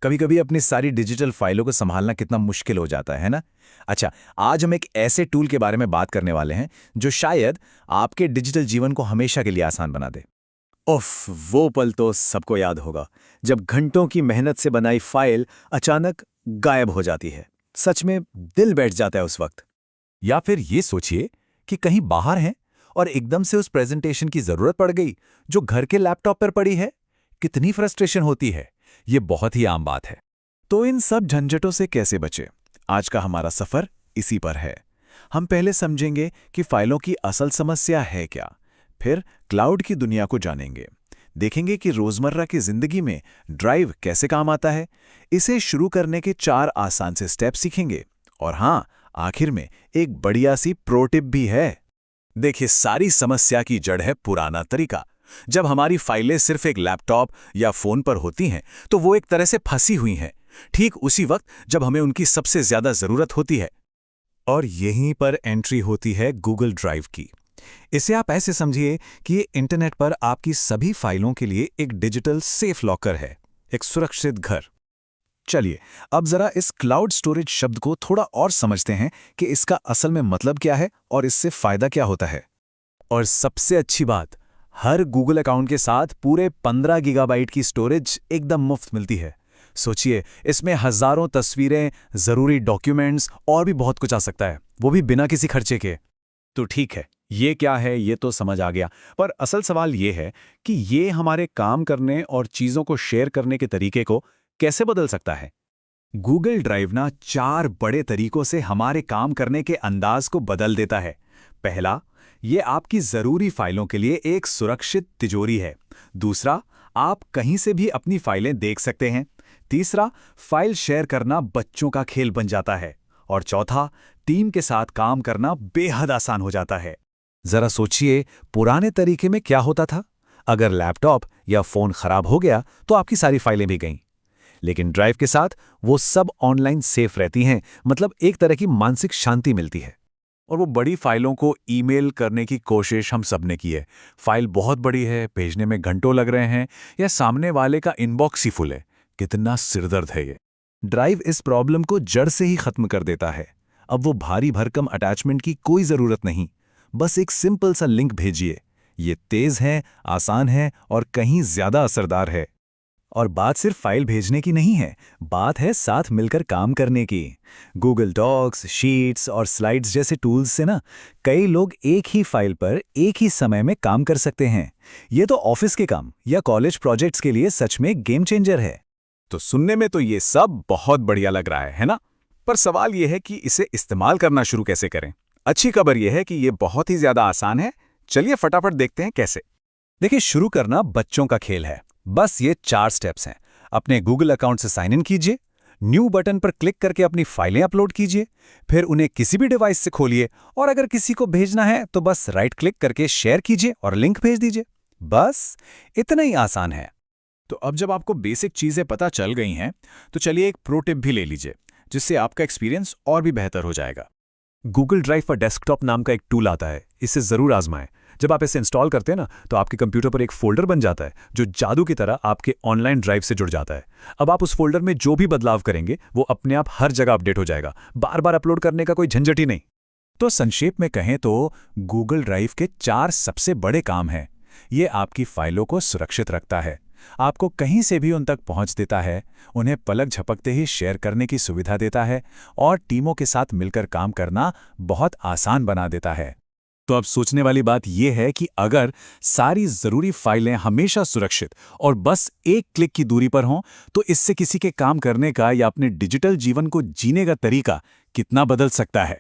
कभी कभी अपनी सारी डिजिटल फाइलों को संभालना कितना मुश्किल हो जाता है ना। अच्छा, आज हम एक ऐसे टूल के बारे में बात करने वाले हैं जो शायद आपके डिजिटल जीवन को हमेशा के लिए आसान बना दे। उफ, वो पल तो सबको याद होगा जब घंटों की मेहनत से बनाई फाइल अचानक गायब हो जाती है। सच में दिल बैठ जाता है उस वक्त। या फिर ये सोचिए कि कहीं बाहर हैं और एकदम से उस प्रेजेंटेशन की जरूरत पड़ गई जो घर के लैपटॉप पर पड़ी है। कितनी फ्रस्ट्रेशन होती है। ये बहुत ही आम बात है। तो इन सब झंझटों से कैसे बचे? आज का हमारा सफर इसी पर है। हम पहले समझेंगे कि फाइलों की असल समस्या है क्या, फिर क्लाउड की दुनिया को जानेंगे, देखेंगे कि रोजमर्रा की जिंदगी में ड्राइव कैसे काम आता है, इसे शुरू करने के 4 आसान से स्टेप सीखेंगे, और हाँ, आखिर में एक बढ़िया सी प्रो टिप भी है। देखिए, सारी समस्या की जड़ है पुराना तरीका। जब हमारी फाइलें सिर्फ एक लैपटॉप या फोन पर होती हैं तो वो एक तरह से फंसी हुई हैं, ठीक उसी वक्त जब हमें उनकी सबसे ज्यादा जरूरत होती है। और यहीं पर एंट्री होती है गूगल ड्राइव की। इसे आप ऐसे समझिए कि ये इंटरनेट पर आपकी सभी फाइलों के लिए एक डिजिटल सेफ लॉकर है, एक सुरक्षित घर। चलिए अब जरा इस क्लाउड स्टोरेज शब्द को थोड़ा और समझते हैं कि इसका असल में मतलब क्या है और इससे फायदा क्या होता है। और सबसे अच्छी बात, हर गूगल अकाउंट के साथ पूरे 15 गीगाबाइट की स्टोरेज एकदम मुफ्त मिलती है। सोचिए, इसमें हजारों तस्वीरें, जरूरी डॉक्यूमेंट्स और भी बहुत कुछ आ सकता है, वो भी बिना किसी खर्चे के। तो ठीक है, ये क्या है ये तो समझ आ गया, पर असल सवाल ये है कि ये हमारे काम करने और चीजों को शेयर करने के तरीके को कैसे बदल सकता है। गूगल ड्राइव ना 4 बड़े तरीकों से हमारे काम करने के अंदाज को बदल देता है। पहला, ये आपकी जरूरी फाइलों के लिए एक सुरक्षित तिजोरी है। दूसरा, आप कहीं से भी अपनी फाइलें देख सकते हैं। तीसरा, फाइल शेयर करना बच्चों का खेल बन जाता है। और चौथा, टीम के साथ काम करना बेहद आसान हो जाता है। जरा सोचिए, पुराने तरीके में क्या होता था? अगर लैपटॉप या फोन खराब हो गया तो आपकी सारी फाइलें भी गईं। लेकिन ड्राइव के साथ वो सब ऑनलाइन सेफ रहती हैं, मतलब एक तरह की मानसिक शांति मिलती है। और वो बड़ी फाइलों को ईमेल करने की कोशिश हम सब ने की है। फाइल बहुत बड़ी है, भेजने में घंटों लग रहे हैं, या सामने वाले का इनबॉक्स ही फुल है। कितना सिरदर्द है ये। ड्राइव इस प्रॉब्लम को जड़ से ही खत्म कर देता है। अब वो भारी भरकम अटैचमेंट की कोई जरूरत नहीं, बस एक सिंपल सा लिंक भेजिए। ये तेज है, आसान है और कहीं ज्यादा असरदार है। और बात सिर्फ फाइल भेजने की नहीं है, बात है साथ मिलकर काम करने की। गूगल डॉक्स, शीट्स और स्लाइड्स जैसे टूल्स से ना कई लोग एक ही फाइल पर एक ही समय में काम कर सकते हैं। ये तो ऑफिस के काम या कॉलेज प्रोजेक्ट्स के लिए सच में गेम चेंजर है। तो सुनने में तो ये सब बहुत बढ़िया लग रहा है ना? पर सवाल ये है कि इसे इस्तेमाल करना शुरू कैसे करें। अच्छी खबर यह है कि ये बहुत ही ज्यादा आसान है। चलिए फटाफट देखते हैं कैसे। देखिए, शुरू करना बच्चों का खेल है। बस ये 4 स्टेप्स हैं। अपने गूगल अकाउंट से साइन इन कीजिए, न्यू बटन पर क्लिक करके अपनी फाइलें अपलोड कीजिए, फिर उन्हें किसी भी डिवाइस से खोलिए और अगर किसी को भेजना है तो बस राइट क्लिक करके शेयर कीजिए और लिंक भेज दीजिए। बस इतना ही आसान है। तो अब जब आपको बेसिक चीजें पता चल गई हैं, तो चलिए एक प्रो टिप भी ले लीजिए, जिससे आपका एक्सपीरियंस और भी बेहतर हो जाएगा। गूगल ड्राइव पर डेस्कटॉप नाम का एक टूल आता है, इसे जरूर आजमाएं। जब आप इसे इंस्टॉल करते हैं ना, तो आपके कंप्यूटर पर एक फोल्डर बन जाता है जो जादू की तरह आपके ऑनलाइन ड्राइव से जुड़ जाता है। अब आप उस फोल्डर में जो भी बदलाव करेंगे वो अपने आप हर जगह अपडेट हो जाएगा, बार बार अपलोड करने का कोई झंझट ही नहीं। तो संक्षेप में कहें तो गूगल ड्राइव के 4 सबसे बड़े काम हैं। ये आपकी फाइलों को सुरक्षित रखता है, आपको कहीं से भी उन तक पहुंच देता है, उन्हें पलक झपकते ही शेयर करने की सुविधा देता है और टीमों के साथ मिलकर काम करना बहुत आसान बना देता है। तो अब सोचने वाली बात यह है कि अगर सारी जरूरी फाइलें हमेशा सुरक्षित और बस एक क्लिक की दूरी पर हों, तो इससे किसी के काम करने का या अपने डिजिटल जीवन को जीने का तरीका कितना बदल सकता है।